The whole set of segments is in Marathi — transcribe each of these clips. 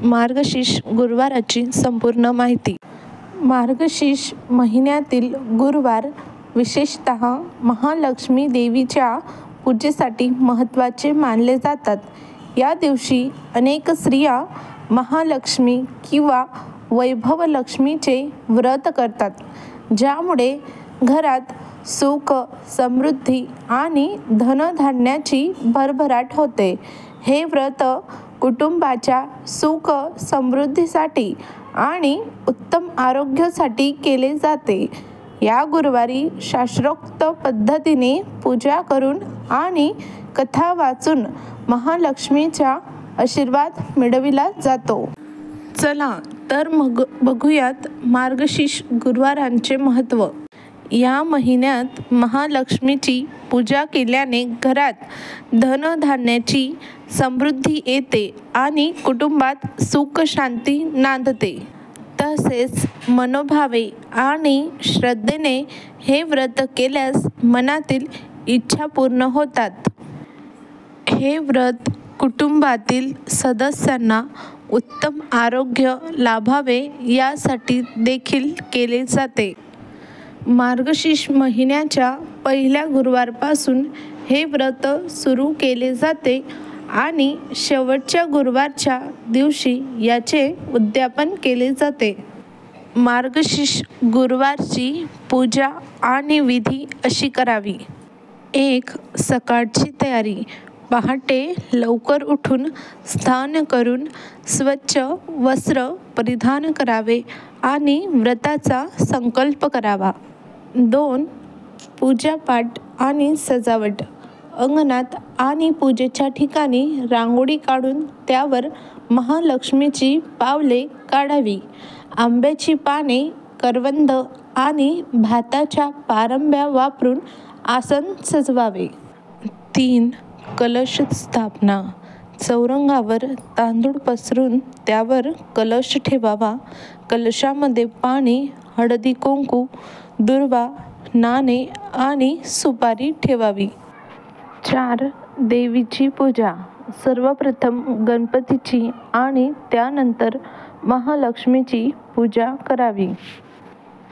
मार्गशीर्ष गुरुवाराची संपूर्ण माहिती. मार्गशीर्ष महिन्यातील गुरुवार विशेषतः महालक्ष्मी देवीच्या पूजेसाठी महत्त्वाचे मानले जातात. या दिवशी अनेक स्त्रिया महालक्ष्मी किंवा वैभवलक्ष्मीचे व्रत करतात, ज्यामुळे घरात सुख, समृद्धी आणि धनधान्याची भरभराट होते. हे व्रत कुटुंबाच्या सुख समृद्धीसाठी आणि उत्तम आरोग्यासाठी केले जाते. या गुरुवारी शास्त्रोक्त पद्धतीने पूजा करून आणि कथा वाचून महालक्ष्मीचा आशीर्वाद मिळविला जातो. चला तर मग बघूयात मार्गशीर्ष गुरुवारांचे महत्त्व. या महिन्यात महालक्ष्मीची पूजा केल्याने घरात धनधान्याची समृद्धी येते आणि कुटुंबात सुख शांती नांदते. तसेच मनोभावे आणि श्रद्धेने हे व्रत केल्यास मनातील इच्छा पूर्ण होतात. हे व्रत कुटुंबातील सदस्यांना उत्तम आरोग्य लाभावे यासाठी देखील केले जाते. मार्गशीर्ष महिन्याच्या पहिल्या गुरुवारपासून हे व्रत सुरू केले जाते आणि शेवटच्या गुरुवारच्या दिवशी याचे उद्यापन केले जाते. मार्गशीर्ष गुरुवारची पूजा आणि विधी अशी करावी. 1. सकाळची तयारी. पहाटे लवकर उठून स्नान करून स्वच्छ वस्त्र परिधान करावे आणि व्रताचा संकल्प करावा. 2. पूजापाठ आणि सजावट. अंगणात आणि पूजेच्या ठिकाणी रांगोळी काढून त्यावर महालक्ष्मीची पावले काढावी. आंब्याची पाने, करवंद आणि भाताच्या पारंब्या वापरून आसन सजवावे. 3. कलश स्थापना. चौरंगावर तांदूळ पसरून त्यावर कलश ठेवावा. कलशामध्ये पाणी, हळदी कुंकू, दुर्वा, नाणे आणि सुपारी ठेवावी. 4. देवीची पूजा. सर्वप्रथम गणपतीची आणि त्यानंतर महालक्ष्मीची पूजा करावी.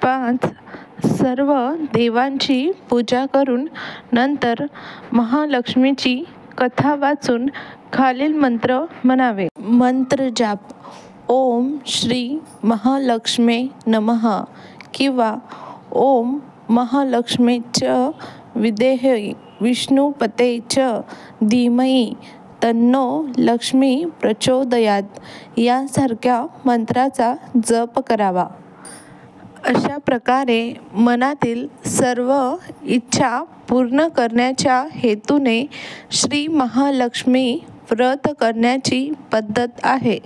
5. सर्व देवांची पूजा करून नंतर महालक्ष्मीची कथा वाचून खालील मंत्र म्हणावे. मंत्र जाप. ओम श्री महालक्ष्मे नमः किंवा ओम महालक्ष्मे च विद्महे विष्णुपते च धीमहि तन्नो लक्ष्मी प्रचोदयात यासारख्या मंत्राचा जप करावा. अशा प्रकारे मनातील सर्व इच्छा पूर्ण करण्याच्या हेतूने श्री महालक्ष्मी व्रत करण्याची पद्धत आहे.